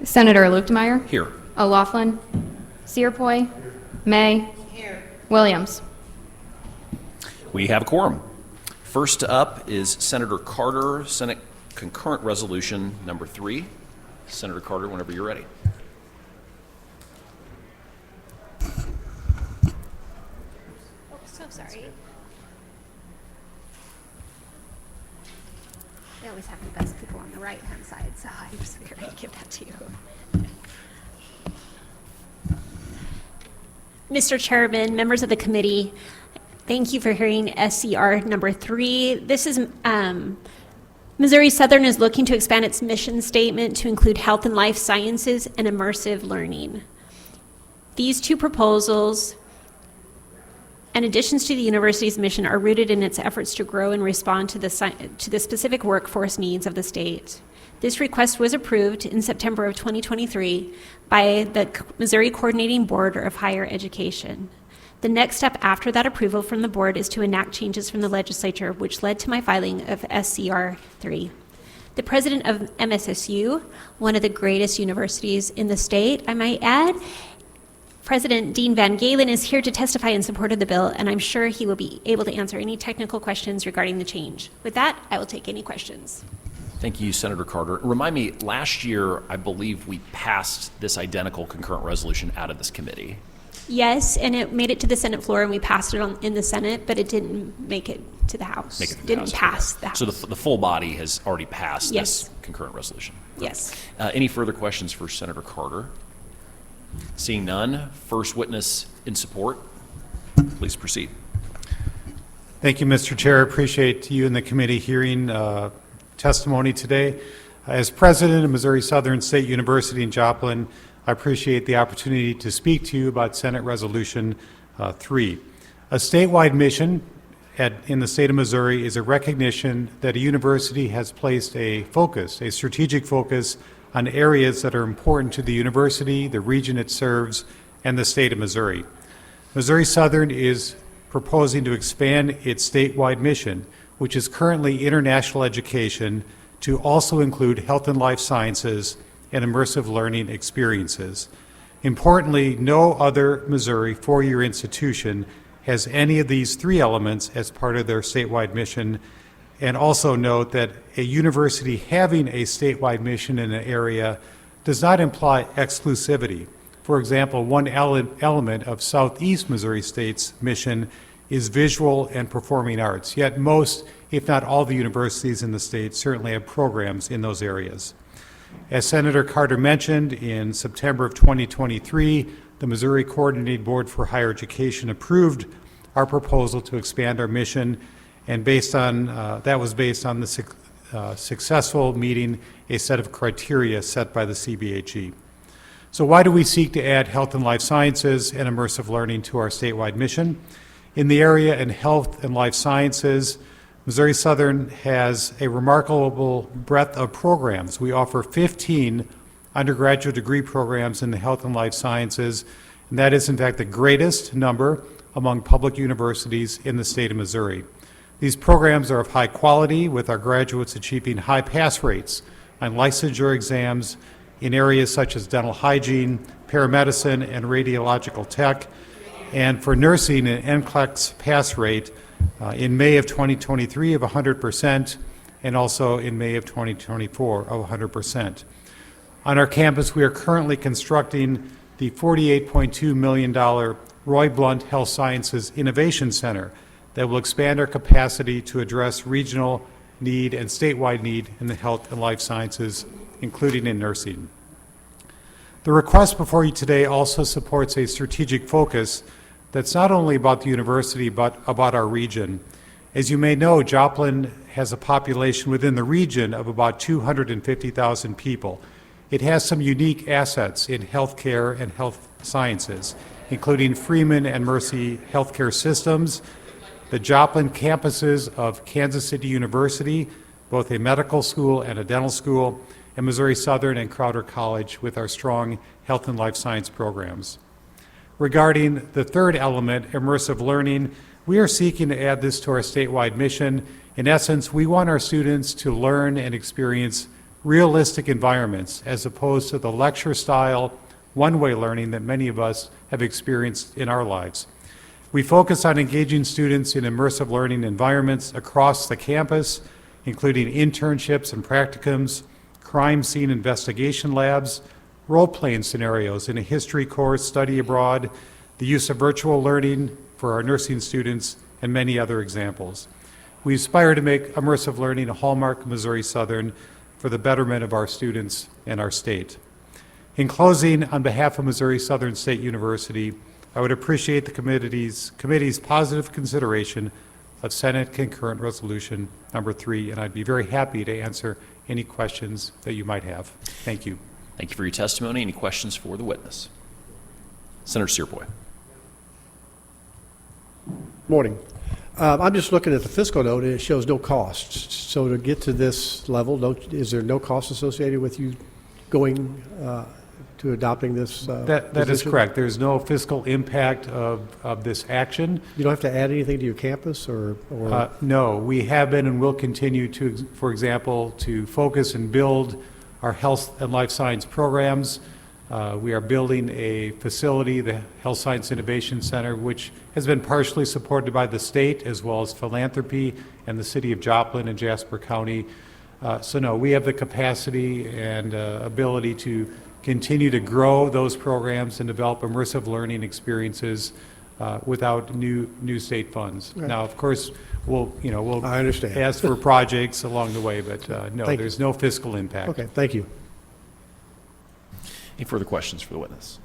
Senator Luetkemeyer. Here. O'Laughlin. Searpoy. May. Here. Williams. We have a quorum. First up is Senator Carter, Senate Concurrent Resolution number 3. Senator Carter, whenever you're ready. Oh, so sorry. They always have the best people on the right-hand side, so I'm just going to give that to you. Mr. Chairman, members of the committee, thank you for hearing SCR number 3. This is Missouri Southern is looking to expand its mission statement to include health and life sciences and immersive learning. These two proposals and additions to the university's mission are rooted in its efforts to grow and respond to the specific workforce needs of the state. This request was approved in September of 2023 by the Missouri Coordinating Board of Higher Education. The next step after that approval from the board is to enact changes from the legislature, which led to my filing of SCR3. The president of MSSU, one of the greatest universities in the state, I might add, President Dean Van Galen, is here to testify in support of the bill, and I'm sure he will be able to answer any technical questions regarding the change. With that, I will take any questions. Thank you, Senator Carter. Remind me, last year, I believe we passed this identical concurrent resolution out of this committee. Yes, and it made it to the Senate floor, and we passed it in the Senate, but it didn't make it to the House. Didn't pass the House. So the full body has already passed Yes. this concurrent resolution. Yes. Any further questions for Senator Carter? Seeing none, first witness in support, please proceed. Thank you, Mr. Chair. I appreciate you and the committee hearing testimony today. As president of Missouri Southern State University in Joplin, I appreciate the opportunity to speak to you about Senate Resolution 3. A statewide mission in the state of Missouri is a recognition that a university has placed a strategic focus on areas that are important to the university, the region it serves, and the state of Missouri. Missouri Southern is proposing to expand its statewide mission, which is currently international education, to also include health and life sciences and immersive learning experiences. Importantly, no other Missouri four-year institution has any of these three elements as part of their statewide mission. And also note that a university having a statewide mission in an area does not imply exclusivity. For example, one element of Southeast Missouri State's mission is visual and performing arts, yet most, if not all, the universities in the state certainly have programs in those areas. As Senator Carter mentioned, in September of 2023, the Missouri Coordinating Board for Higher Education approved our proposal to expand our mission, and that was based on the successful meeting a set of criteria set by the CBHE. So why do we seek to add health and life sciences and immersive learning to our statewide mission? In the area in health and life sciences, Missouri Southern has a remarkable breadth of programs. We offer 15 undergraduate degree programs in the health and life sciences, and that is in fact the greatest number among public universities in the state of Missouri. These programs are of high quality, with our graduates achieving high pass rates on licensure exams in areas such as dental hygiene, paramedicine, and radiological tech. And for nursing, an NCLEX pass rate in May of 2023 of 100%, and also in May of 2024 of 100%. On our campus, we are currently constructing the $48.2 million Roy Blunt Health Sciences Innovation Center that will expand our capacity to address regional need and statewide need in the health and life sciences, including in nursing. The request before you today also supports a strategic focus that's not only about the university, but about our region. As you may know, Joplin has a population within the region of about 250,000 people. It has some unique assets in healthcare and health sciences, including Freeman and Mercy healthcare systems, the Joplin campuses of Kansas City University, both a medical school and a dental school, and Missouri Southern and Crowder College with our strong health and life science programs. Regarding the third element, immersive learning, we are seeking to add this to our statewide mission. In essence, we want our students to learn and experience realistic environments as opposed to the lecture-style, one-way learning that many of us have experienced in our lives. We focus on engaging students in immersive learning environments across the campus, including internships and practicums, crime scene investigation labs, role-playing scenarios in a history course, study abroad, the use of virtual learning for our nursing students, and many other examples. We aspire to make immersive learning a hallmark of Missouri Southern for the betterment of our students and our state. In closing, on behalf of Missouri Southern State University, I would appreciate the committee's positive consideration of Senate Concurrent Resolution number 3, and I'd be very happy to answer any questions that you might have. Thank you. Thank you for your testimony. Any questions for the witness? Senator Searpoy. Morning. I'm just looking at the fiscal note, and it shows no costs. So to get to this level, is there no cost associated with you going to adopting this That is position? correct. There's no fiscal impact of this action. You don't have to add anything to your campus, or No, we have been and will continue to, for example, to focus and build our health and life science programs. We are building a facility, the Health Science Innovation Center, which has been partially supported by the state as well as philanthropy and the city of Joplin and Jasper County. So no, we have the capacity and ability to continue to grow those programs and develop immersive learning experiences without new state funds. Right. Now, of course, we'll I understand. ask for projects along the way, but no, Thank you. there's no fiscal impact. Okay, thank you. Any further questions for the witness?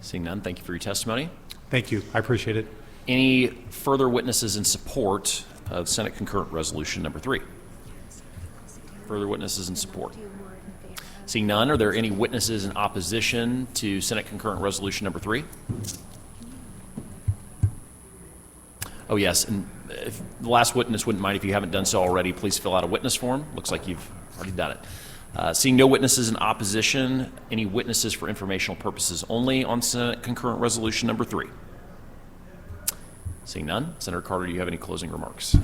Seeing none, thank you for your testimony. Thank you. I appreciate it. Any further witnesses in support of Senate Concurrent Resolution number 3? Further witnesses in support? Seeing none, are there any witnesses in opposition to Senate Concurrent Resolution number 3? Oh, yes, and if the last witness wouldn't mind, if you haven't done so already, please fill out a witness form. Looks like you've already done it. Seeing no witnesses in opposition, any witnesses for informational purposes only on Senate Concurrent Resolution number 3? Seeing none, Senator Carter, do you have any closing remarks?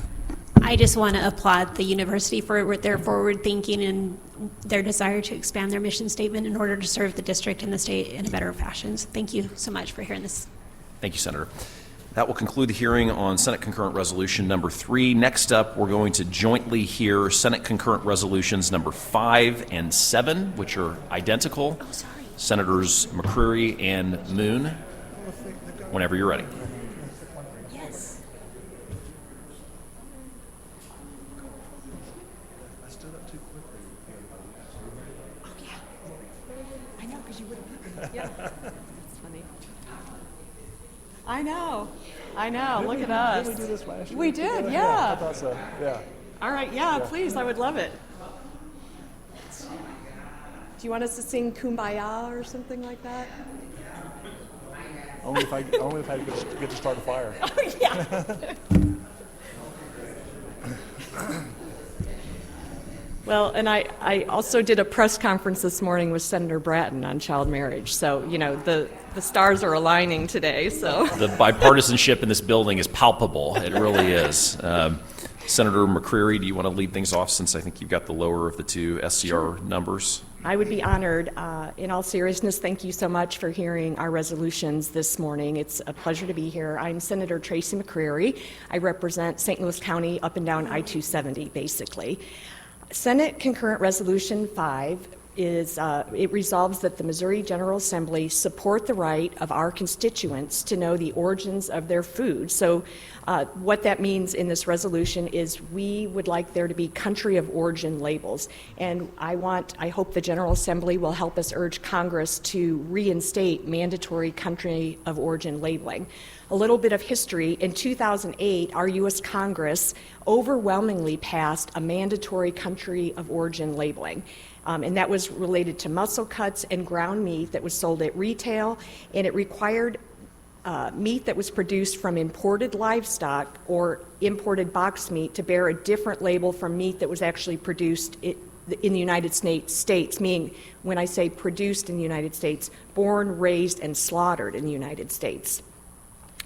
I just want to applaud the university for their forward thinking and their desire to expand their mission statement in order to serve the district and the state in a better fashion. So thank you so much for hearing this. Thank you, Senator. That will conclude the hearing on Senate Concurrent Resolution number 3. Next up, we're going to jointly hear Senate Concurrent Resolutions number 5 and 7, which are identical. Senators McCreery and Moon, whenever you're ready. Yes. I know, because you would have. Yeah. That's funny. I know. Look at us. Did we do this last year? We did, I yeah. thought so, yeah. All right, yeah, please, I would love it. Do you want us to sing Kumbaya or something like that? Only if I get to start a fire. Oh, yeah. Well, and I also did a press conference this morning with Senator Bratton on child marriage. So, you know, the stars are aligning today, so. The bipartisanship in this building is palpable. It really is. Senator McCreery, do you want to lead things off since I think you've got the lower of the two SCR numbers? I would be honored. In all seriousness, thank you so much for hearing our resolutions this morning. It's a pleasure to be here. I'm Senator Tracy McCreery. I represent St. Louis County up and down I-270, basically. Senate Concurrent Resolution 5 is, it resolves that the Missouri General Assembly support the right of our constituents to know the origins of their food. So what that means in this resolution is we would like there to be country of origin labels. And I hope the General Assembly will help us urge Congress to reinstate mandatory country of origin labeling. A little bit of history. In 2008, our U.S. Congress overwhelmingly passed a mandatory country of origin labeling. And that was related to muscle cuts and ground meat that was sold at retail, and it required meat that was produced from imported livestock or imported boxed meat to bear a different label from meat that was actually produced in the United States, meaning when I say produced in the United States, born, raised, and slaughtered in the United States.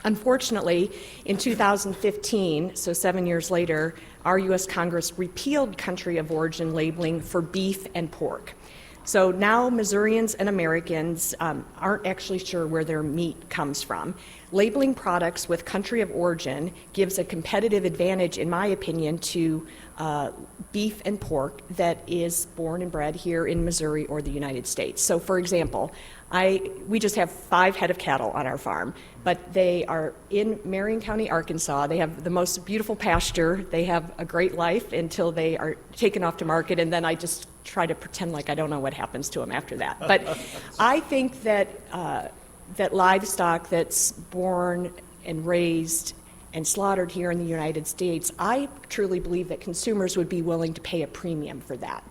Unfortunately, in 2015, so 7 years later, our U.S. Congress repealed country of origin labeling for beef and pork. So now Missourians and Americans aren't actually sure where their meat comes from. Labeling products with country of origin gives a competitive advantage, in my opinion, to beef and pork that is born and bred here in Missouri or the United States. So, for example, we just have 5 head of cattle on our farm, but they are in Marion County, Arkansas. They have the most beautiful pasture. They have a great life until they are taken off to market, and then I just try to pretend like I don't know what happens to them after that. But I think that that livestock that's born and raised and slaughtered here in the United States, I truly believe that consumers would be willing to pay a premium for that.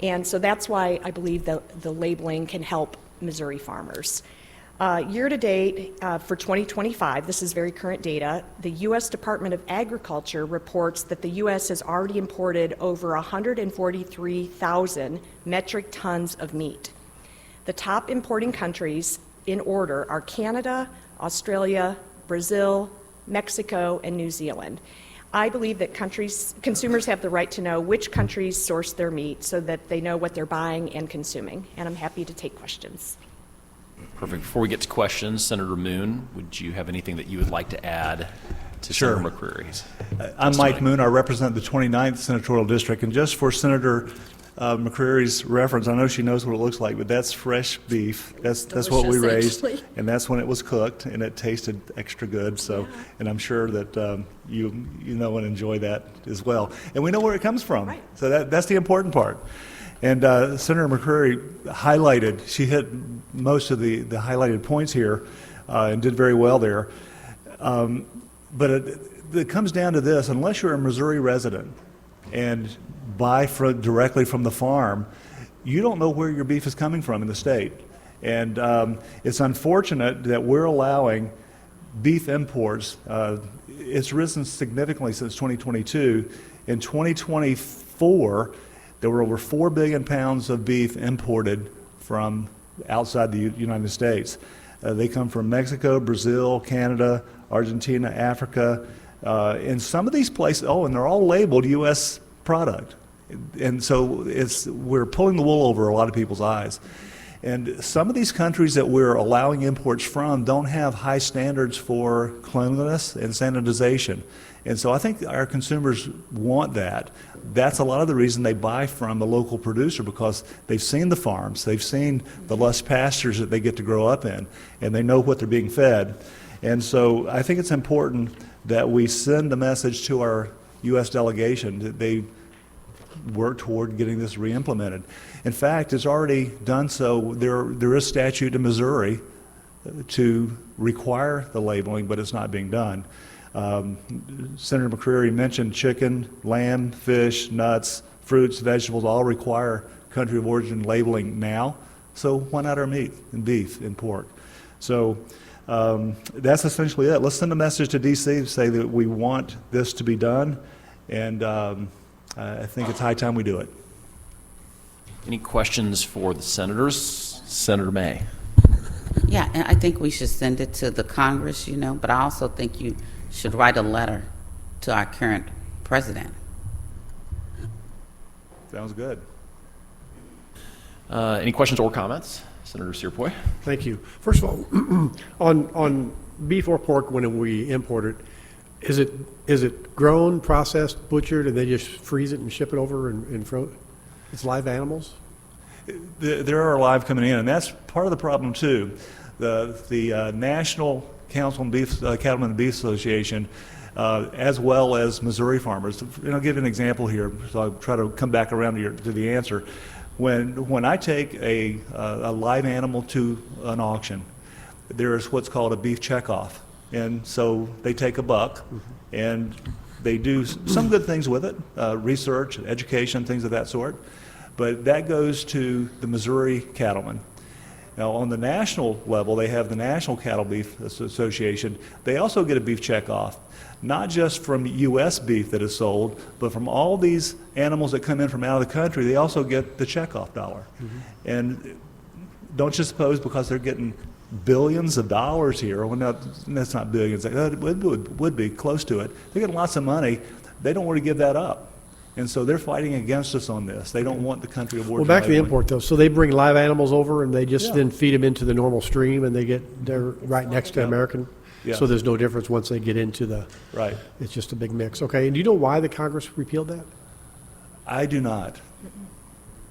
And so that's why I believe that the labeling can help Missouri farmers. Year to date for 2025, this is very current data, the U.S. Department of Agriculture reports that the U.S. has already imported over 143,000 metric tons of meat. The top importing countries in order are Canada, Australia, Brazil, Mexico, and New Zealand. I believe that consumers have the right to know which countries source their meat so that they know what they're buying and consuming, and I'm happy to take questions. Perfect. Before we get to questions, Senator Moon, would you have anything that you would like to add to Sure. Senator McCreary's I'm Mike testimony? Moon. I represent the 29th Senatorial District. And just for Senator McCreary's reference, I know she knows what it looks like, but that's fresh beef. That's what we Delicious, raised. actually. And that's when it was cooked, and it tasted extra good. So, and I'm sure that you know and enjoy that as well. And we know where it comes from. Right. So that's the important part. And Senator McCreery highlighted, she hit most of the highlighted points here and did very well there. But it comes down to this: unless you're a Missouri resident and buy directly from the farm, you don't know where your beef is coming from in the state. And it's unfortunate that we're allowing beef imports. It's risen significantly since 2022. In 2024, there were over 4 billion pounds of beef imported from outside the United States. They come from Mexico, Brazil, Canada, Argentina, Africa, and some of these places, and they're all labeled U.S. product. And so we're pulling the wool over a lot of people's eyes. And some of these countries that we're allowing imports from don't have high standards for cleanliness and sanitization. And so I think our consumers want that. That's a lot of the reason they buy from a local producer, because they've seen the farms, they've seen the lush pastures that they get to grow up in, and they know what they're being fed. And so I think it's important that we send a message to our U.S. delegation that they work toward getting this re-implemented. In fact, it's already done so. There is statute in Missouri to require the labeling, but it's not being done. Senator McCreery mentioned chicken, lamb, fish, nuts, fruits, vegetables all require country of origin labeling now. So why not our meat and beef and pork? So that's essentially it. Let's send a message to D.C. to say that we want this to be done, and I think it's high time we do it. Any questions for the senators? Senator May. Yeah, and I think we should send it to the Congress, but I also think you should write a letter to our current president. Sounds good. Any questions or comments? Senator Searpoy. Thank you. First of all, on beef or pork, when we import it, is it grown, processed, butchered, and they just freeze it and ship it over and it's live animals? There are live coming in, and that's part of the problem too. The National Council on Beef, Cattlemen and Beef Association, as well as Missouri farmers. I'll give you an example here, so I'll try to come back around to the answer. When I take a live animal to an auction, there is what's called a beef checkoff. And so they take a buck, and they do some good things with it, research, education, things of that sort. But that goes to the Missouri cattlemen. Now, on the national level, they have the National Cattle Beef Association. They also get a beef checkoff, not just from U.S. beef that is sold, but from all these animals that come in from out of the country. They also get the checkoff dollar. And don't just suppose because they're getting billions of dollars here. Well, no, that's not billions. It would be close to it. They get lots of money. They don't want to give that up. And so they're fighting against us on this. They don't want the country of origin. Well, back to the labeling. import, though. So they bring live animals over, and they just Yeah. then feed them into the normal stream, and they're right next to American? Yeah. So there's no difference once they get into the, Right. it's just a big mix. Okay, and do you know why the Congress repealed that? I do not.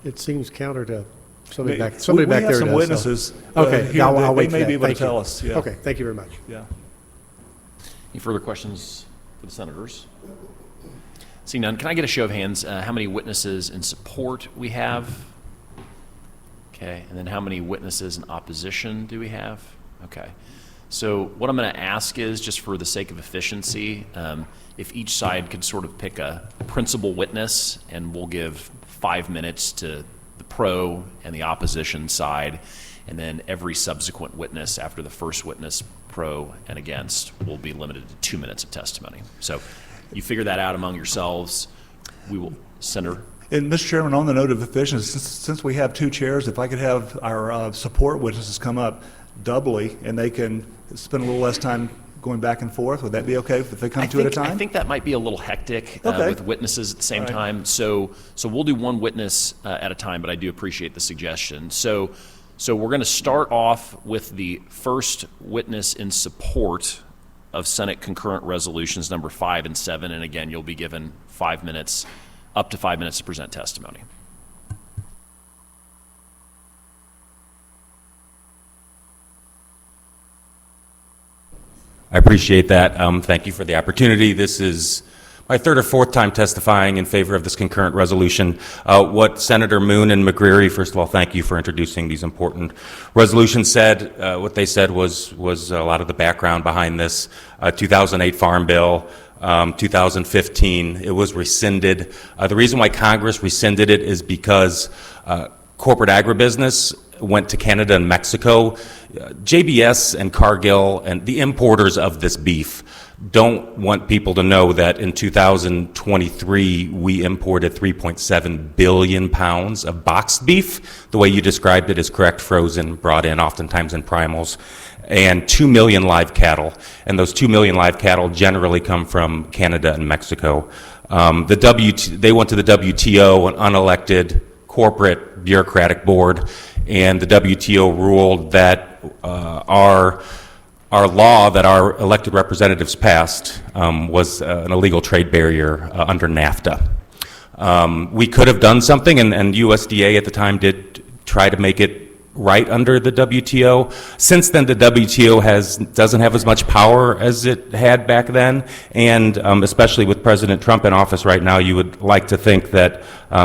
It seems counter to somebody We back there have does, some so- witnesses. Okay, here I'll that wait they for may be that. able to Thank you. tell us. Yeah. Okay, thank you very much. Yeah. Any further questions for the senators? Seeing none, can I get a show of hands? How many witnesses in support we have? Okay, and then how many witnesses in opposition do we have? Okay. So what I'm going to ask is, just for the sake of efficiency, if each side could sort of pick a principal witness, and we'll give 5 minutes to the pro and the opposition side, and then every subsequent witness after the first witness, pro and against, will be limited to 2 minutes of testimony. So you figure that out among yourselves. We will, Senator. And Mr. Chairman, on the note of efficiency, since we have 2 chairs, if I could have our support witnesses come up doubly, and they can spend a little less time going back and forth, would that be okay if they come 2 at a time? I think that might be a little hectic Okay. with witnesses at the same All right. time. So we'll do 1 witness at a time, but I do appreciate the suggestion. So we're going to start off with the first witness in support of Senate concurrent resolutions number 5 and 7. And again, you'll be given 5 minutes, up to 5 minutes to present testimony. I appreciate that. Thank you for the opportunity. This is my 3rd or 4th time testifying in favor of this concurrent resolution. What Senator Moon and McCreery, first of all, thank you for introducing these important resolutions, said. What they said was a lot of the background behind this. 2008 Farm Bill, 2015, it was rescinded. The reason why Congress rescinded it is because corporate agribusiness went to Canada and Mexico. JBS and Cargill and the importers of this beef don't want people to know that in 2023 we imported 3.7 billion pounds of boxed beef. The way you described it is correct, frozen, brought in oftentimes in primals, and 2 million live cattle. And those 2 million live cattle generally come from Canada and Mexico. They went to the WTO, an unelected corporate bureaucratic board, and the WTO ruled that our law that our elected representatives passed was an illegal trade barrier under NAFTA. We could have done something, and USDA at the time did try to make it right under the WTO. Since then, the WTO doesn't have as much power as it had back then, and especially with President Trump in office right now, you would like to think that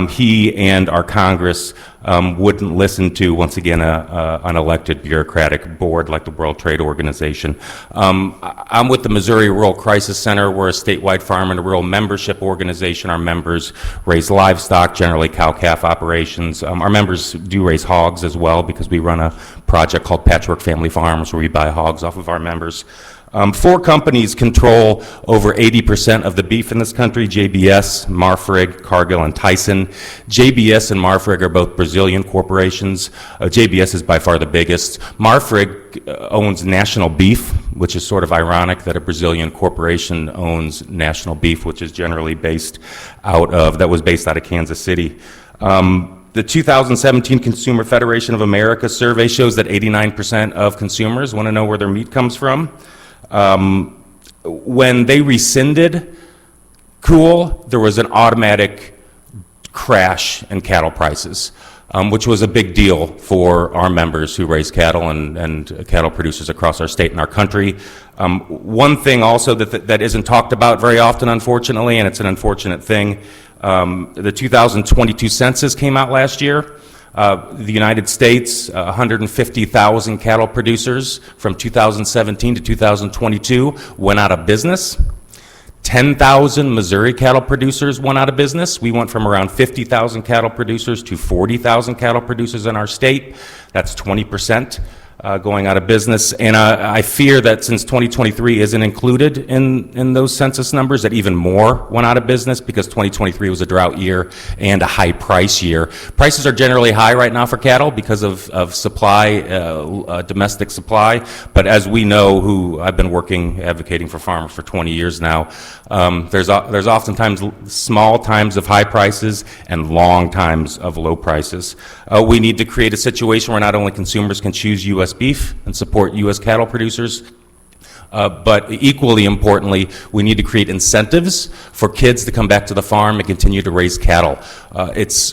he and our Congress wouldn't listen to, once again, an elected bureaucratic board like the World Trade Organization. I'm with the Missouri Rural Crisis Center. We're a statewide farm and rural membership organization. Our members raise livestock, generally cow-calf operations. Our members do raise hogs as well, because we run a project called Patchwork Family Farms where we buy hogs off of our members. 4 companies control over 80% of the beef in this country: JBS, Marfrig, Cargill, and Tyson. JBS and Marfrig are both Brazilian corporations. JBS is by far the biggest. Marfrig owns National Beef, which is sort of ironic that a Brazilian corporation owns National Beef, which is generally based out of Kansas City. The 2017 Consumer Federation of America survey shows that 89% of consumers want to know where their meat comes from. When they rescinded COOL, there was an automatic crash in cattle prices, which was a big deal for our members who raise cattle and cattle producers across our state and our country. One thing also that isn't talked about very often, unfortunately, and it's an unfortunate thing, the 2022 census came out last year. The United States, 150,000 cattle producers from 2017 to 2022 went out of business. 10,000 Missouri cattle producers went out of business. We went from around 50,000 cattle producers to 40,000 cattle producers in our state. That's 20%. going out of business. And I fear that since 2023 isn't included in those census numbers, that even more went out of business because 2023 was a drought year and a high price year. Prices are generally high right now for cattle because of supply, domestic supply. But as we know, who I've been advocating for farmers for 20 years now, there's oftentimes small times of high prices and long times of low prices. We need to create a situation where not only consumers can choose U.S. beef and support U.S. cattle producers, but equally importantly, we need to create incentives for kids to come back to the farm and continue to raise cattle.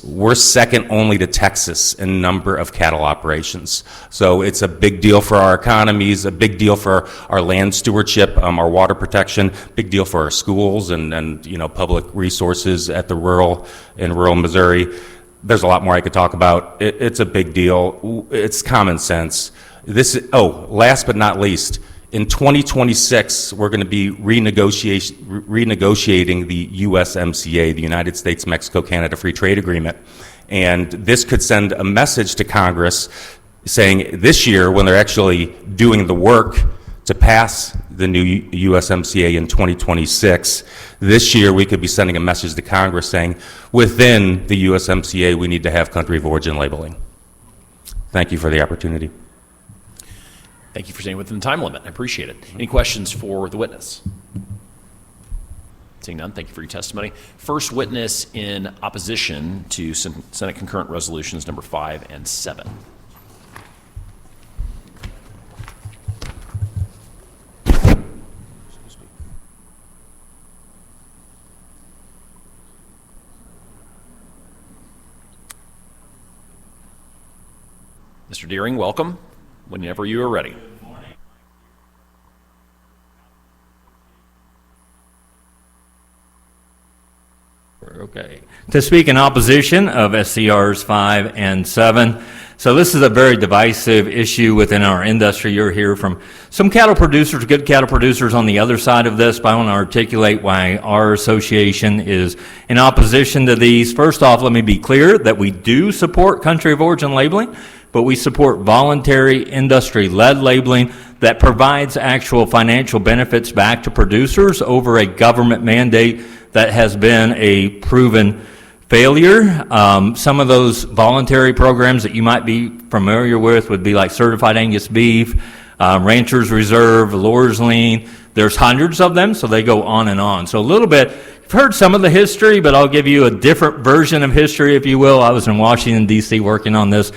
We're second only to Texas in number of cattle operations. So it's a big deal for our economies, a big deal for our land stewardship, our water protection, big deal for our schools and public resources in rural Missouri. There's a lot more I could talk about. It's a big deal. It's common sense. Last but not least, in 2026, we're going to be renegotiating the USMCA, the United States-Mexico-Canada Free Trade Agreement. And this could send a message to Congress saying this year, when they're actually doing the work to pass the new USMCA in 2026, this year we could be sending a message to Congress saying, within the USMCA, we need to have country of origin labeling. Thank you for the opportunity. Thank you for staying within the time limit. I appreciate it. Any questions for the witness? Seeing none, thank you for your testimony. First witness in opposition to Senate Concurrent Resolutions number 5 and 7. Mr. Deering, welcome. Whenever you are ready. Okay. To speak in opposition of SCRs 5 and 7. So this is a very divisive issue within our industry. You'll hear from some cattle producers, good cattle producers on the other side of this, but I want to articulate why our association is in opposition to these. First off, let me be clear that we do support country of origin labeling, but we support voluntary industry-led labeling that provides actual financial benefits back to producers over a government mandate that has been a proven failure. Some of those voluntary programs that you might be familiar with would be like Certified Angus Beef, Ranchers Reserve, Lures Lean. There's hundreds of them, so they go on and on. So a little bit, you've heard some of the history, but I'll give you a different version of history, if you will. I was in Washington, D.C. working on this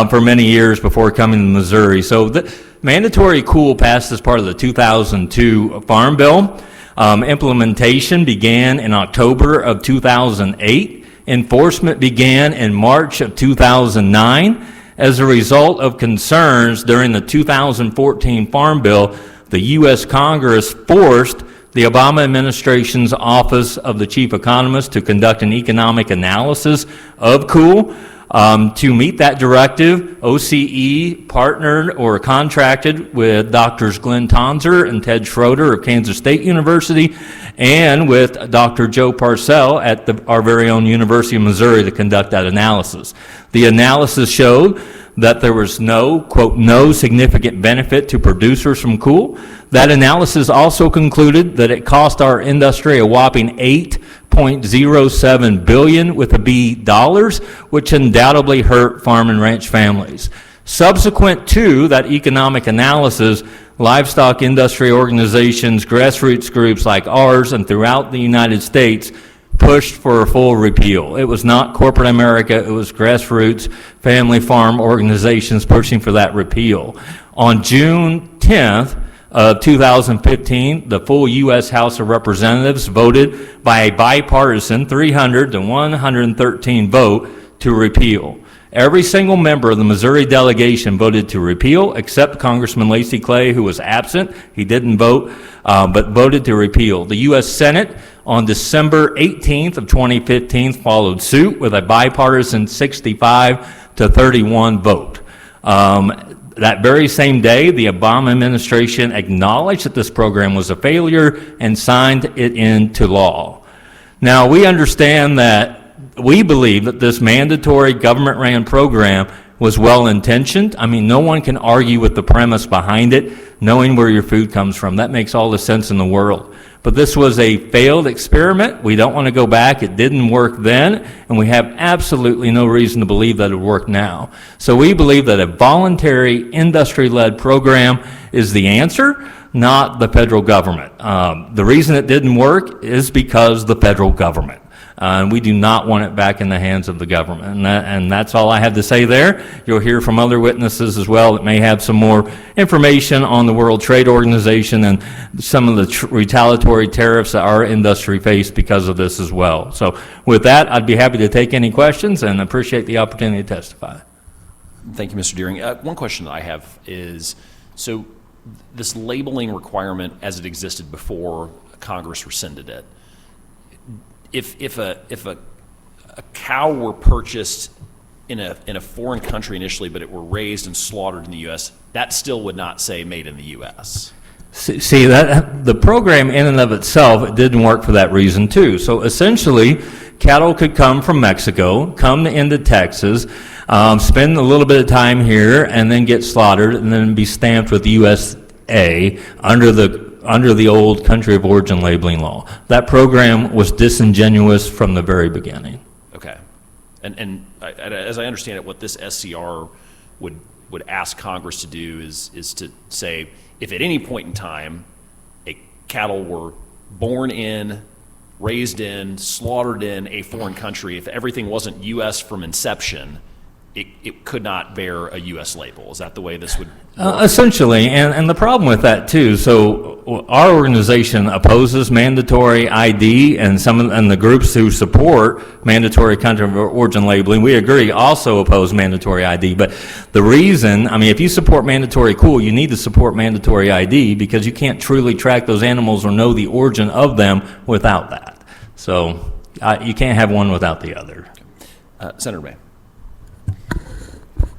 for many years before coming to Missouri. So the mandatory COOL passed as part of the 2002 Farm Bill. Implementation began in October of 2008. Enforcement began in March of 2009. As a result of concerns during the 2014 Farm Bill, the U.S. Congress forced the Obama administration's Office of the Chief Economist to conduct an economic analysis of COOL. To meet that directive, OCE partnered or contracted with Drs. Glenn Tonser and Ted Schroeder of Kansas State University and with Dr. Joe Parcell at our very own University of Missouri to conduct that analysis. The analysis showed that there was no, quote, no significant benefit to producers from COOL. That analysis also concluded that it cost our industry a whopping $8.07 billion with a B dollars, which undoubtedly hurt farm and ranch families. Subsequent to that economic analysis, livestock industry organizations, grassroots groups like ours and throughout the United States pushed for a full repeal. It was not corporate America, it was grassroots family farm organizations pushing for that repeal. On June 10th of 2015, the full U.S. House of Representatives voted by a bipartisan 300 to 113 vote to repeal. Every single member of the Missouri delegation voted to repeal, except Congressman Lacey Clay, who was absent. He didn't vote, but voted to repeal. The U.S. Senate on December 18th of 2015 followed suit with a bipartisan 65 to 31 vote. That very same day, the Obama administration acknowledged that this program was a failure and signed it into law. Now, we understand that we believe that this mandatory government-ran program was well-intentioned. I mean, no one can argue with the premise behind it, knowing where your food comes from. That makes all the sense in the world. But this was a failed experiment. We don't want to go back. It didn't work then, and we have absolutely no reason to believe that it would work now. So we believe that a voluntary industry-led program is the answer, not the federal government. The reason it didn't work is because the federal government. And we do not want it back in the hands of the government. And that's all I have to say there. You'll hear from other witnesses as well that may have some more information on the World Trade Organization and some of the retaliatory tariffs that our industry faced because of this as well. So with that, I'd be happy to take any questions and appreciate the opportunity to testify. Thank you, Mr. Deering. One question that I have is, so this labeling requirement as it existed before Congress rescinded it, if a cow were purchased in a foreign country initially, but it were raised and slaughtered in the U.S., that still would not say made in the U.S. See, that the program in and of itself, it didn't work for that reason too. So essentially, cattle could come from Mexico, come into Texas, spend a little bit of time here, and then get slaughtered, and then be stamped with USA under the old country of origin labeling law. That program was disingenuous from the very beginning. Okay. And as I understand it, what this SCR would ask Congress to do is to say, if at any point in time a cattle were born in, raised in, slaughtered in a foreign country, if everything wasn't U.S. from inception, it could not bear a U.S. label. Is that the way this would work? Essentially, and the problem with that too, so our organization opposes mandatory ID, and the groups who support mandatory country of origin labeling, we agree, also oppose mandatory ID. But the reason, I mean, if you support mandatory, cool, you need to support mandatory ID because you can't truly track those animals or know the origin of them without that. So you can't have one without the other. Senator May.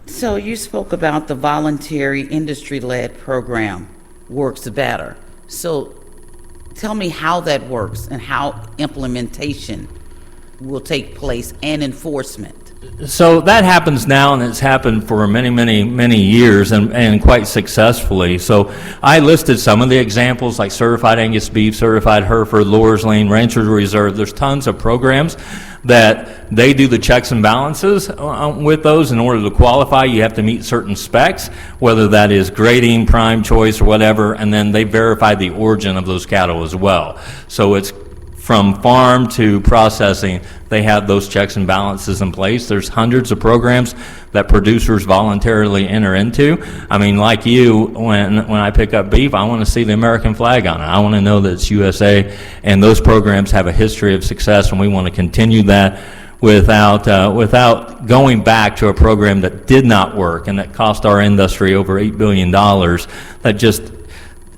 So you spoke about the voluntary industry-led program works better. So tell me how that works and how implementation will take place and enforcement. So that happens now, and it's happened for many years and quite successfully. So I listed some of the examples like certified Angus beef, certified Hereford, Lower's Lane, Ranchers Reserve. There's tons of programs that they do the checks and balances with those. In order to qualify, you have to meet certain specs, whether that is grading, prime choice, or whatever, and then they verify the origin of those cattle as well. So it's from farm to processing, they have those checks and balances in place. There's hundreds of programs that producers voluntarily enter into. I mean, like you, when I pick up beef, I want to see the American flag on it. I want to know that it's USA, and those programs have a history of success, and we want to continue that without going back to a program that did not work and that cost our industry over $8 billion that just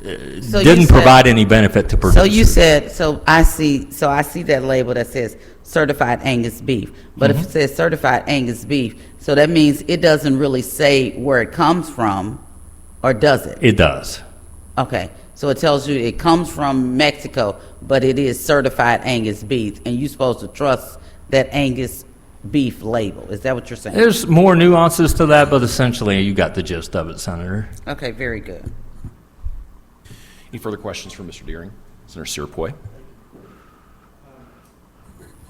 didn't provide any benefit to producers. So you said, I see that label that says certified Angus beef. But if it says certified Angus beef, so that means it doesn't really say where it comes from, or does it? It does. Okay, so it tells you it comes from Mexico, but it is certified Angus beef, and you're supposed to trust that Angus beef label. Is that what you're saying? There's more nuances to that, but essentially you got the gist of it, Senator. Okay, very good. Any further questions for Mr. Deering? Senator Sirpoy.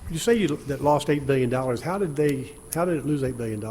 You say that lost $8 billion. How did it lose $8 billion?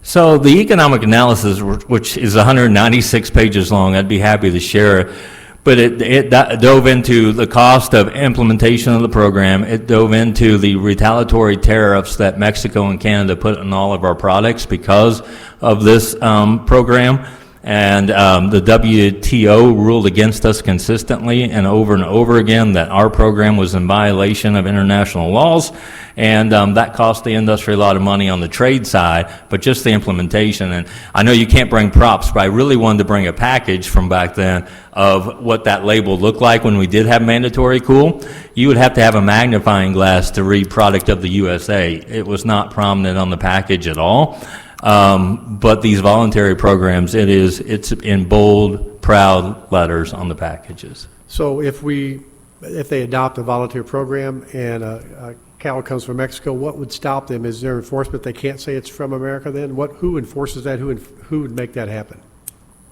So the economic analysis, which is 196 pages long, I'd be happy to share it, but it dove into the cost of implementation of the program. It dove into the retaliatory tariffs that Mexico and Canada put on all of our products because of this program. And the WTO ruled against us consistently and over again that our program was in violation of international laws, and that cost the industry a lot of money on the trade side, but just the implementation. And I know you can't bring props, but I really wanted to bring a package from back then of what that label looked like when we did have mandatory cool. You would have to have a magnifying glass to read product of the USA. It was not prominent on the package at all. But these voluntary programs, it's in bold, proud letters on the packages. So if they adopt a volunteer program and a cattle comes from Mexico, what would stop them? Is there enforcement? They can't say it's from America then? Who enforces that? Who would make that happen?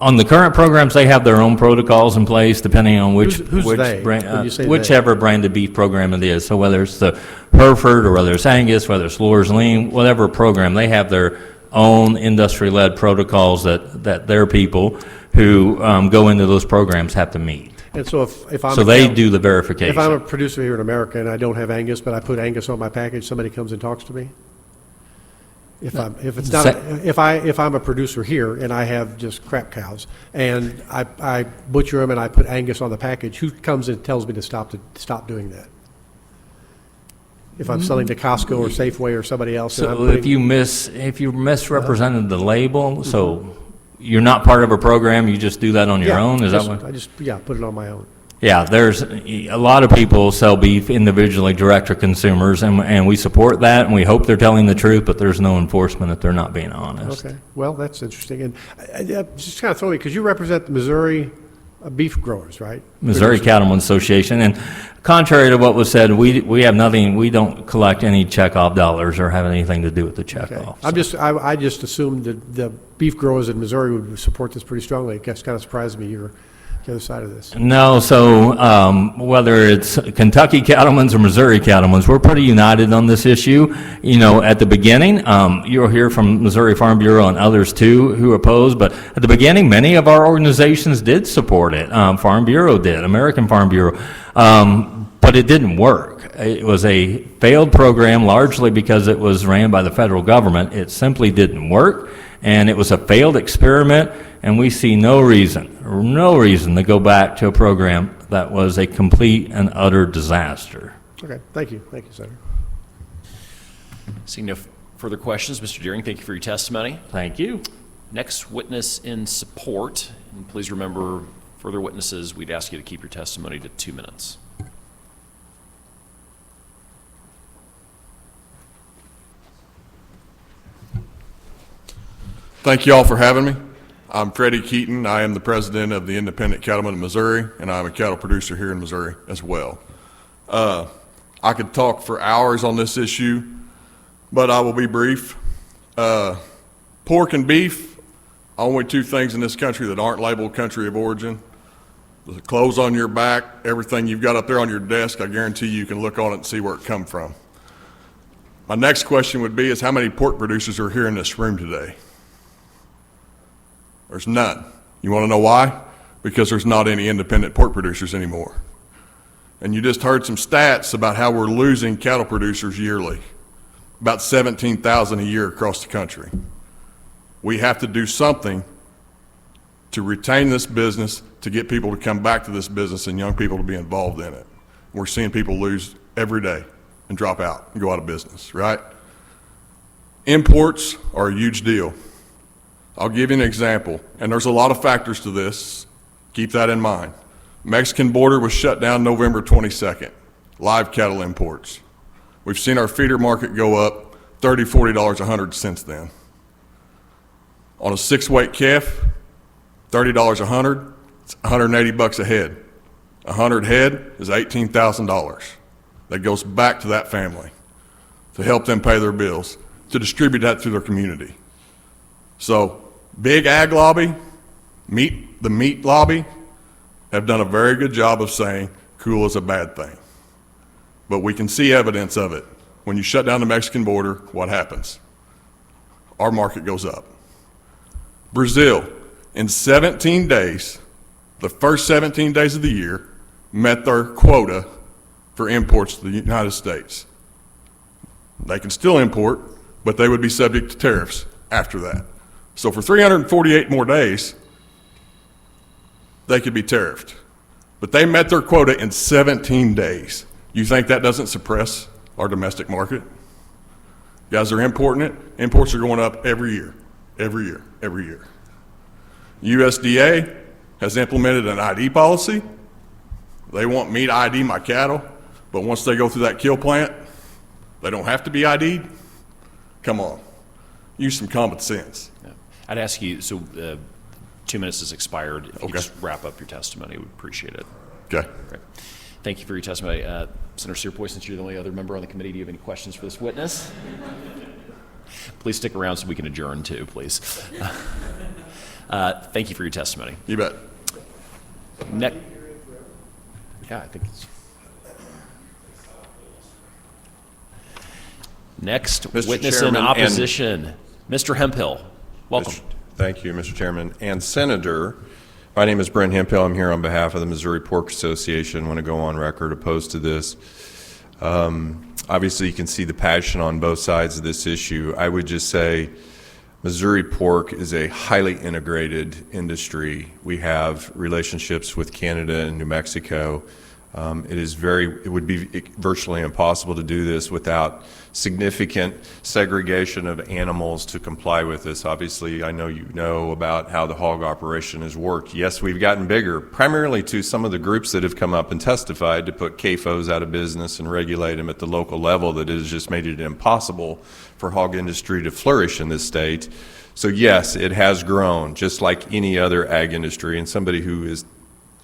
On the current programs, they have their own protocols in place depending on which, Who's they, when you say they? whichever branded beef program it is. So whether it's the Hereford or whether it's Angus, whether it's Lohr's Lean, whatever program, they have their own industry-led protocols that their people who go into those programs have to meet. And so if I'm So they do the verification. If I'm a producer here in America and I don't have Angus, but I put Angus on my package, somebody comes and talks to me? If I'm a producer here and I have just crap cows and I butcher them and I put Angus on the package, who comes and tells me to stop doing that? If I'm selling to Costco or Safeway or somebody else, and I'm So putting, if you misrepresented the label, so you're not part of a program, you just do that on your own? Is that what? I just put it on my own. Yeah, there's a lot of people sell beef individually direct to consumers, and we support that, and we hope they're telling the truth, but there's no enforcement if they're not being honest. Okay, well, that's interesting. And just kind of throw me, because you represent the Missouri beef growers, right? Missouri Cattlemen's Association, and contrary to what was said, we have nothing, we don't collect any checkoff dollars or have anything to do with the Okay. checkoff. I just assumed that the beef growers in Missouri would support this pretty strongly. It kind of surprised me you're the other side of this. No, so whether it's Kentucky Cattlemen's or Missouri Cattlemen's, we're pretty united on this issue. You know, at the beginning, you'll hear from Missouri Farm Bureau and others too who oppose, but at the beginning, many of our organizations did support it. Farm Bureau did, American Farm Bureau, but it didn't work. It was a failed program largely because it was ran by the federal government. It simply didn't work, and it was a failed experiment, and we see no reason to go back to a program that was a complete and utter disaster. Okay, thank you, Senator. Seeing no further questions, Mr. Deering, thank you for your testimony. Thank you. Next witness in support, and please remember, further witnesses, we'd ask you to keep your testimony to 2 minutes. Thank you all for having me. I'm Freddie Keaton. I am the president of the Independent Cattlemen of Missouri, and I'm a cattle producer here in Missouri as well. I could talk for hours on this issue, but I will be brief. Pork and beef, only two things in this country that aren't labeled country of origin. The clothes on your back, everything you've got up there on your desk, I guarantee you can look on it and see where it come from. My next question would be is how many pork producers are here in this room today? There's none. You want to know why? Because there's not any independent pork producers anymore. And you just heard some stats about how we're losing cattle producers yearly, about 17,000 a year across the country. We have to do something to retain this business, to get people to come back to this business and young people to be involved in it. We're seeing people lose every day and drop out and go out of business, right? Imports are a huge deal. I'll give you an example, and there's a lot of factors to this. Keep that in mind. Mexican border was shut down November 22nd. Live cattle imports. We've seen our feeder market go up $30, $40 a hundred since then. On a 6-weight calf, $30 a hundred, it's $180 a head. 100 head is $18,000. That goes back to that family to help them pay their bills, to distribute that through their community. So, big ag lobby, the meat lobby, have done a very good job of saying cool is a bad thing. But we can see evidence of it. When you shut down the Mexican border, what happens? Our market goes up. Brazil, in 17 days, the first 17 days of the year, met their quota for imports to the United States. They can still import, but they would be subject to tariffs after that. So for 348 more days, they could be tariffed. But they met their quota in 17 days. You think that doesn't suppress our domestic market? Guys are importing it. Imports are going up every year, every year, every year. USDA has implemented an ID policy. They want me to ID my cattle, but once they go through that kill plant, they don't have to be ID'd. Come on, use some common sense. Yeah. I'd ask you, so 2 minutes has expired. If you Okay. just wrap up your testimony, we'd appreciate it. Okay. Great. Thank you for your testimony. Senator Searpoy, since you're the only other member on the committee, do you have any questions for this witness? Please stick around so we can adjourn too, please. Thank you for your testimony. You bet. Yeah, I think it's... Next, Mr. witness Chairman, in and- opposition, Mr. Hemphill. Welcome. Thank you, Mr. Chairman. And Senator, my name is Brent Hemphill. I'm here on behalf of the Missouri Pork Association. I want to go on record opposed to this. Obviously, you can see the passion on both sides of this issue. I would just say Missouri pork is a highly integrated industry. We have relationships with Canada and New Mexico. It would be virtually impossible to do this without significant segregation of animals to comply with this. Obviously, I know you know about how the hog operation has worked. Yes, we've gotten bigger, primarily to some of the groups that have come up and testified to put CAFOs out of business and regulate them at the local level. That has just made it impossible for hog industry to flourish in this state. So yes, it has grown, just like any other ag industry, and somebody who is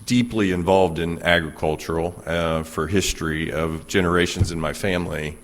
deeply involved in agricultural for history of generations in my family.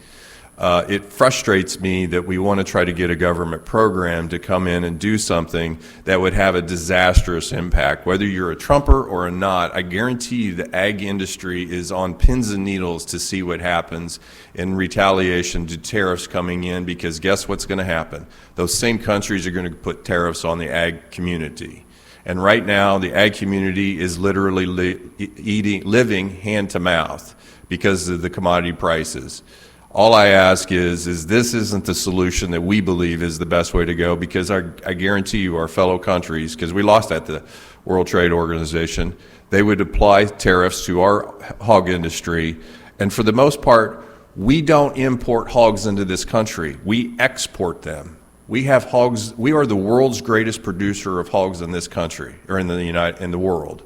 It frustrates me that we want to try to get a government program to come in and do something that would have a disastrous impact. Whether you're a Trumper or not, I guarantee you the ag industry is on pins and needles to see what happens in retaliation to tariffs coming in, because guess what's going to happen? Those same countries are going to put tariffs on the ag community. And right now, the ag community is literally living hand to mouth because of the commodity prices. All I ask is this isn't the solution that we believe is the best way to go, because I guarantee you our fellow countries, because we lost at the World Trade Organization, they would apply tariffs to our hog industry. And for the most part, we don't import hogs into this country. We export them. We have hogs. We are the world's greatest producer of hogs in this country, or in the world.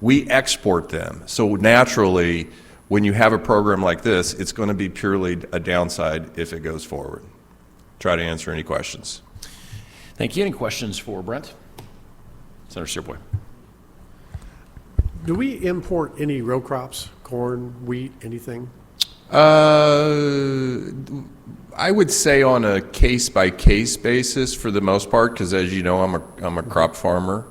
We export them. So naturally, when you have a program like this, it's going to be purely a downside if it goes forward. Try to answer any questions. Thank you. Any questions for Brent? Senator Searpoy. Do we import any row crops, corn, wheat, anything? I would say on a case-by-case basis for the most part, because as you know, I'm a crop farmer.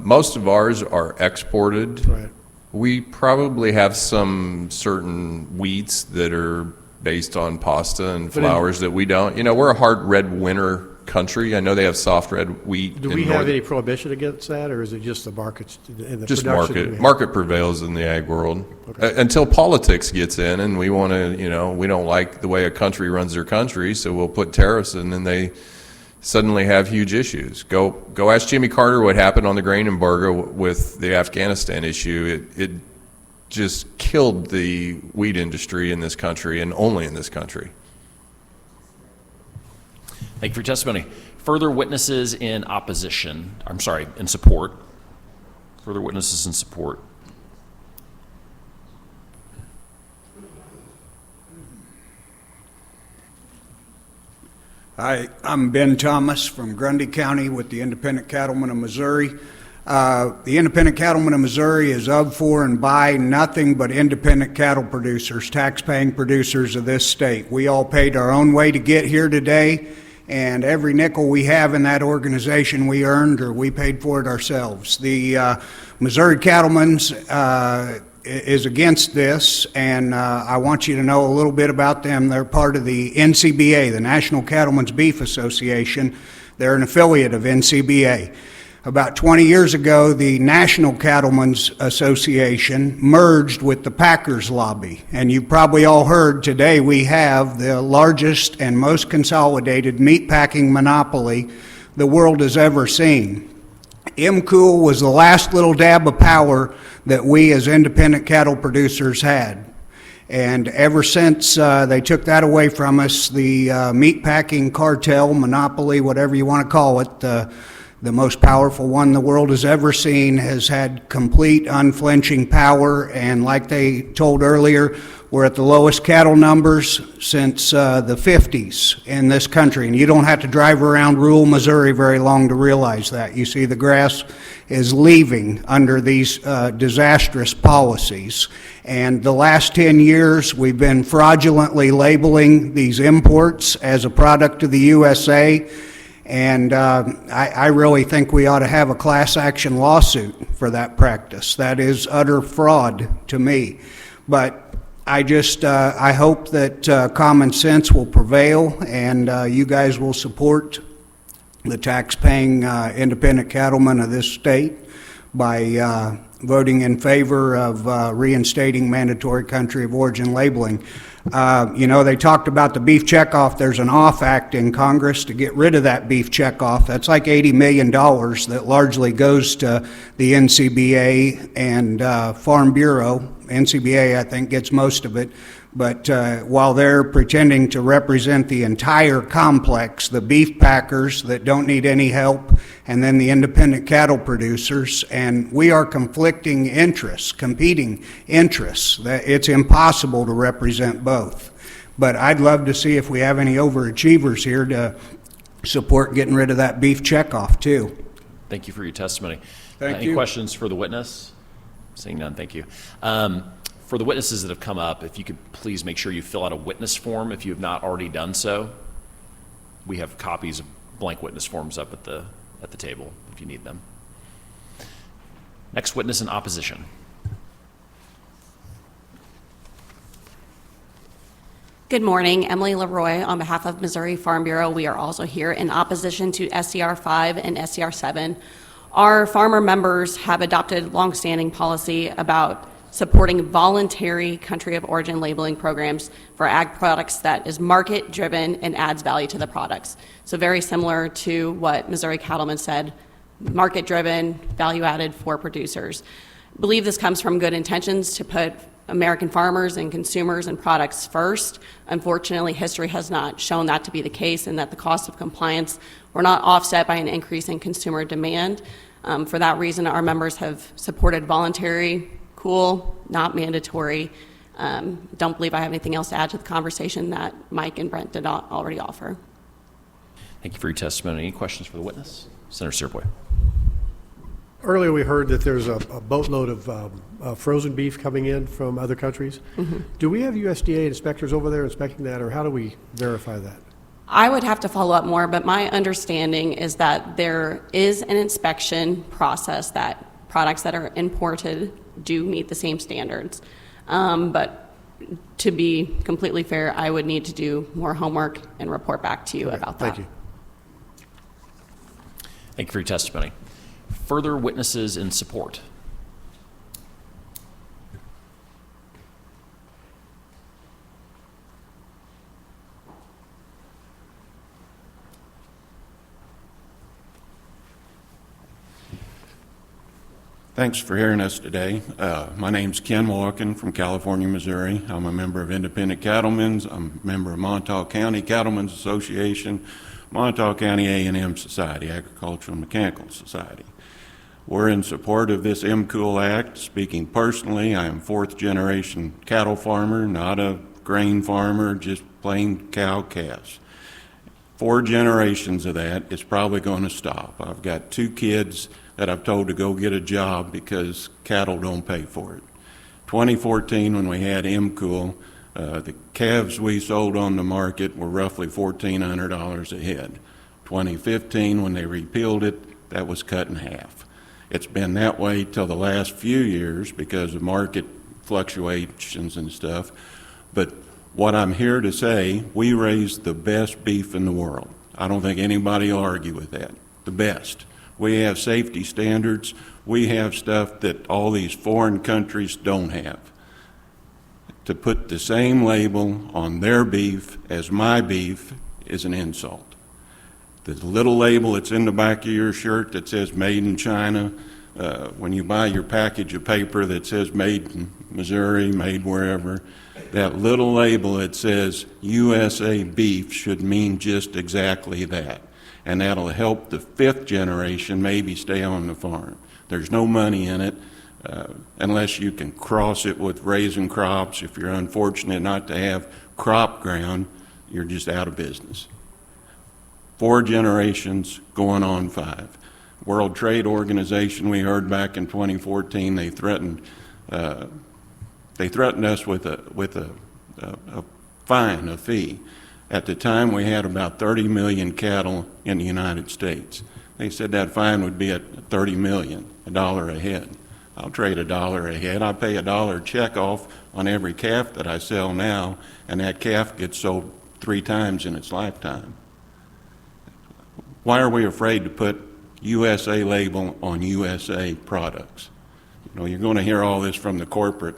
Most of ours are exported. Right. We probably have some certain wheats that are based on pasta and flours that we don't. You know, we're a hard red winter country. I know they have soft red wheat. Do we have any prohibition against that, or is it just the markets and the just production that we market? have? Market prevails in the ag world. Okay. Until politics gets in, and we want to, we don't like the way a country runs their country, so we'll put tariffs in, and they suddenly have huge issues. Go ask Jimmy Carter what happened on the grain embargo with the Afghanistan issue. It just killed the wheat industry in this country, and only in this country. Thank you for your testimony. Further witnesses in opposition, in support. Further witnesses in support. Hi, I'm Ben Thomas from Grundy County with the Independent Cattlemen of Missouri. The Independent Cattlemen of Missouri is of, for, and by nothing but independent cattle producers, tax-paying producers of this state. We all paid our own way to get here today, and every nickel we have in that organization we earned or we paid for it ourselves. The Missouri Cattlemen's is against this, and I want you to know a little bit about them. They're part of the NCBA, the National Cattlemen's Beef Association. They're an affiliate of NCBA. About 20 years ago, the National Cattlemen's Association merged with the Packers lobby, and you've probably all heard today we have the largest and most consolidated meatpacking monopoly the world has ever seen. MCOOL was the last little dab of power that we as independent cattle producers had. And ever since they took that away from us, the meatpacking cartel, monopoly, whatever you want to call it, the most powerful one the world has ever seen, has had complete unflinching power, and like they told earlier, we're at the lowest cattle numbers since the 50s in this country, and you don't have to drive around rural Missouri very long to realize that. You see the grass is leaving under these disastrous policies. And the last 10 years, we've been fraudulently labeling these imports as a product of the USA. And I really think we ought to have a class action lawsuit for that practice. That is utter fraud to me. But I hope that common sense will prevail, and you guys will support the tax-paying independent cattlemen of this state by voting in favor of reinstating mandatory country of origin labeling. They talked about the beef checkoff. There's an OFF Act in Congress to get rid of that beef checkoff. That's like $80 million that largely goes to the NCBA and Farm Bureau. NCBA, I think, gets most of it. But while they're pretending to represent the entire complex, the beef packers that don't need any help, and then the independent cattle producers, and we are conflicting interests, competing interests. It's impossible to represent both. But I'd love to see if we have any overachievers here to support getting rid of that beef checkoff, too. Thank you for your testimony. Thank Any you. questions for the witness? Seeing none, thank you. For the witnesses that have come up, if you could please make sure you fill out a witness form if you have not already done so. We have copies of blank witness forms up at the table if you need them. Next witness in opposition. Good morning, Emily Leroy on behalf of Missouri Farm Bureau. We are also here in opposition to SCR5 and SCR7. Our farmer members have adopted longstanding policy about supporting voluntary country of origin labeling programs for ag products that is market driven and adds value to the products. So very similar to what Missouri Cattlemen said, market driven, value added for producers. I believe this comes from good intentions to put American farmers and consumers and products first. Unfortunately, history has not shown that to be the case, and that the cost of compliance were not offset by an increase in consumer demand. For that reason, our members have supported voluntary, cool, not mandatory. Don't believe I have anything else to add to the conversation that Mike and Brent did already offer. Thank you for your testimony. Any questions for the witness? Senator Serpoy. Earlier, we heard that there's a boatload of frozen beef coming in from other countries. Mm-hmm. Do we have USDA inspectors over there inspecting that, or how do we verify that? I would have to follow up more, but my understanding is that there is an inspection process that products that are imported do meet the same standards. But to be completely fair, I would need to do more homework and report back to you about that. Thank you. Thank you for your testimony. Further witnesses in support? Thanks for hearing us today. My name's Ken Walken from California, Missouri. I'm a member of Independent Cattlemen's. I'm a member of Montauk County Cattlemen's Association, Montauk County A&M Society, Agricultural and Mechanical Society. We're in support of this MCOOL Act. Speaking personally, I am fourth generation cattle farmer, not a grain farmer, just plain cow calves. 4 generations of that is probably going to stop. I've got 2 kids that I've told to go get a job because cattle don't pay for it. 2014, when we had MCOOL, the calves we sold on the market were roughly $1,400 a head. 2015, when they repealed it, that was cut in half. It's been that way till the last few years because of market fluctuations and stuff. But what I'm here to say, we raise the best beef in the world. I don't think anybody will argue with that. The best. We have safety standards. We have stuff that all these foreign countries don't have. To put the same label on their beef as my beef is an insult. The little label that's in the back of your shirt that says made in China, when you buy your package of paper that says made in Missouri, made wherever, that little label that says USA beef should mean just exactly that. and that'll help the fifth generation maybe stay on the farm. There's no money in it unless you can cross it with raising crops. If you're unfortunate not to have crop ground, you're just out of business. 4 generations going on 5. World Trade Organization, we heard back in 2014, they threatened us with a fine, a fee. At the time, we had about 30 million cattle in the United States. They said that fine would be at 30 million, $1 a head. I'll trade $1 a head. I pay $1 check off on every calf that I sell now, and that calf gets sold 3 times in its lifetime. Why are we afraid to put USA label on USA products? You know, you're going to hear all this from the corporate.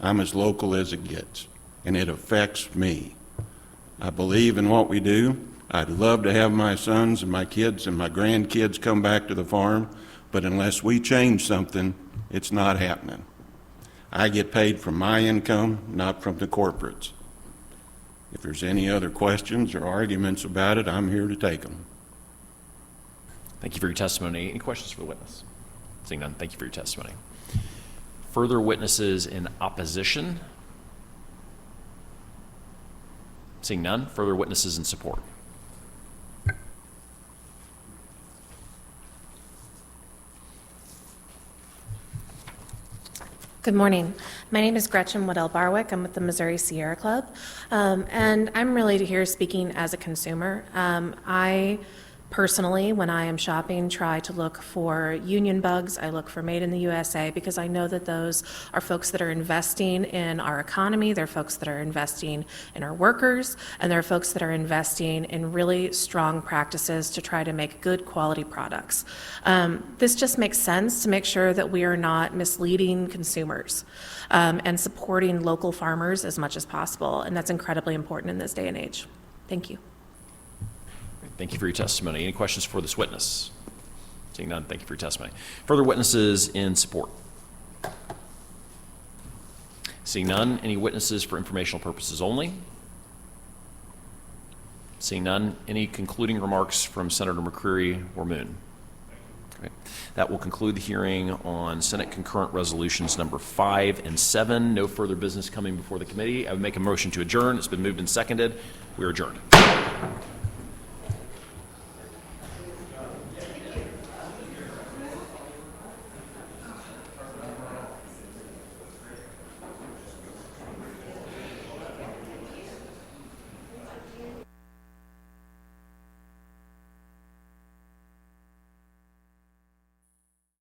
I'm as local as it gets, and it affects me. I believe in what we do. I'd love to have my sons and my kids and my grandkids come back to the farm, but unless we change something, it's not happening. I get paid from my income, not from the corporates. If there's any other questions or arguments about it, I'm here to take them. Thank you for your testimony. Any questions for the witness? Seeing none, thank you for your testimony. Further witnesses in opposition? Seeing none, further witnesses in support? Good morning. My name is Gretchen Waddell Barwick. I'm with the Missouri Sierra Club, and I'm really here speaking as a consumer. I personally, when I am shopping, try to look for union bugs. I look for Made in the USA because I know that those are folks that are investing in our economy. They're folks that are investing in our workers, and they're folks that are investing in really strong practices to try to make good quality products. This just makes sense to make sure that we are not misleading consumers and supporting local farmers as much as possible, and that's incredibly important in this day and age. Thank you. Thank you for your testimony. Any questions for this witness? Seeing none, thank you for your testimony. Further witnesses in support? Seeing none, any witnesses for informational purposes only? Seeing none, any concluding remarks from Senator McCreery or Moon? Okay. That will conclude the hearing on Senate concurrent resolutions number 5 and 7. No further business coming before the committee. I would make a motion to adjourn. It's been moved and seconded. We are adjourned.